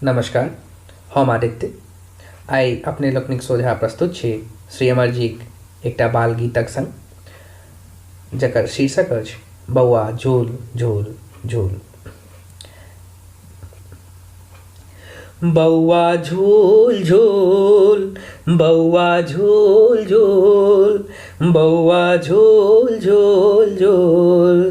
नमस्कार, हम आदित्य आई अपने लोकनिक सोझा प्रस्तुत छी श्री अमरजीक एकटा बाल गीतक संग जकर शीर्षक अछि बौआ झूल झूल झूल। बौआ झूल झूल बौआ झूल झूल बौआ झूल झूल झूल,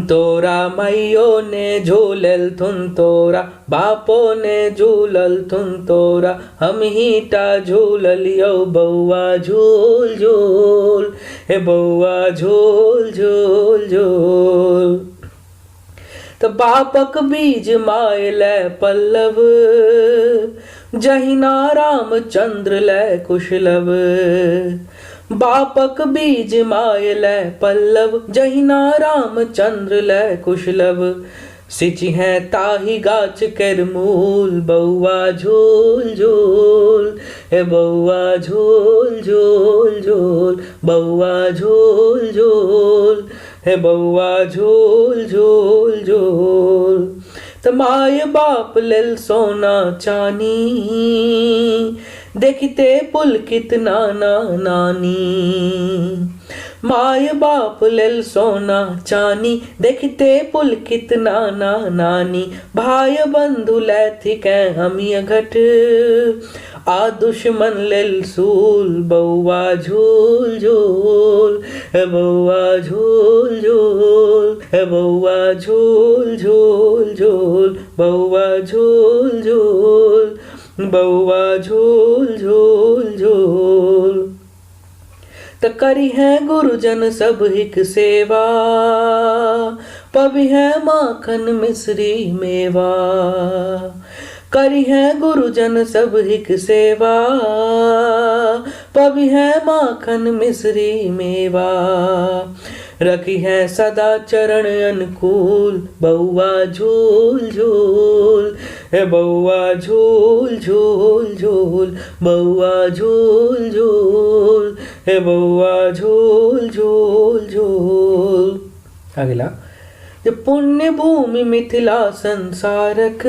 तोरा मैयो ने झूलल थुन तोरा बापो ने झूलल थुन तोरा हम ही टा झूललियो बौआ झूल झूल हे बौआ झूल झूल झूल। तो बापक बीज माय लै पल्लव जहिना रामचंद्र लै कुशलव। बापक बीज माय लै पल्लव जहिना रामचंद्र लै कुशलव। सिंचि हैं ताहि गाछ केर मूल बौआ झूल झूल हे बौआ झूल झूल झूल बौआ झूल झूल हे बौआ झूल झूल झूल। त माय बाप लेल सोना चानी देखते पुलकित नाना नानी। माय बाप लेल सोना चानी देखते पुलकित नाना नानी। भाई बंधु लैथिकै हमिय घट आ दुश्मन लेल सूल बौआ झूल झूल हे बौआ झूल झूल हे बौआ झूल झूल झूल बौआ झूल झूल बौआ झूल झूल झूल। त करी है गुरुजन सब हिक सेवा पबि है माखन मिश्री मेवा। करी है गुरुजन सब हिक सेवा पबि है माखन मिश्री मेवा। रखी है सदा चरण अनुकूल बौआ झूल झूल हे बौआ झूल झूल झूल बौआ झूल झूल हे बौआ झूल झूल झूल। अगला पुण्य भूमि मिथिला संसारक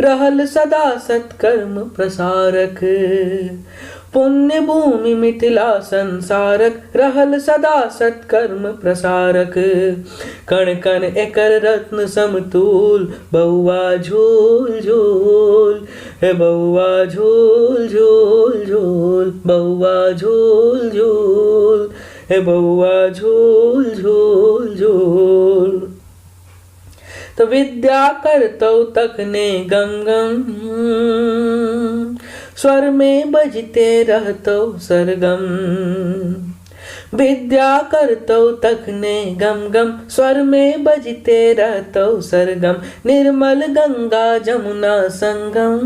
रहल सदा सत्कर्म प्रसारक। पुण्य भूमि मिथिला संसारक रहल सदा सत्कर्म प्रसारक। कण कण एकर रत्न समतूल बौआ झूल झूल हे बौआ झूल झूल झूल बौआ झूल झूल हे बौआ झूल झूल झूल। तो विद्या करतौ तखने गम गम स्वर में बजते रहतौ सरगम। विद्या करतौ तखने गम गम स्वर में बजते रहतौ सरगम। निर्मल गंगा जमुना संगम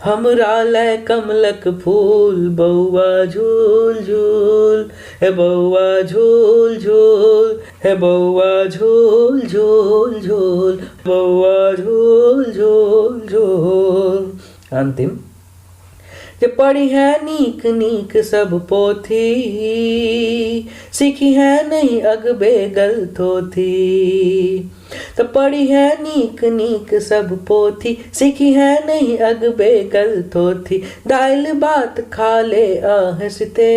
हमरा लै कमलक फूल बौआ झूल झूल हे बौआ झूल झूल हे बौआ झूल झूल झूल बौआ झूल झूल झूल। अंतिम जे पढ़ी है नीक नीक सब पोथी सीखी है नहीं अगबे गलथोथी। तो पढ़ी है नीक नीक सब पोथी सीखी है नहीं अगबे गलथोथी। दाइल भात खा ले हंसते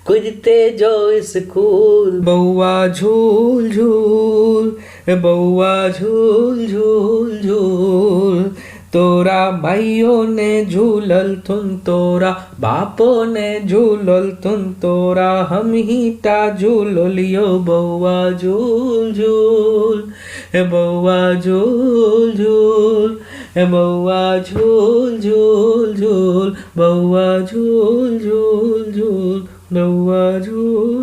कुदते जो स्कूल बौआ झूल झूल बौआ झूल झूल झूल। तोरा भाइयों ने झूलल थुन तोरा बापो ने झूलल थुन तोरा हम ही टा झूलियो बौआ झूल झूल हे बौआ झूल झूल हे बौआ झूल झूल झूल बौआ झूल झूल झूल बौआ झूल।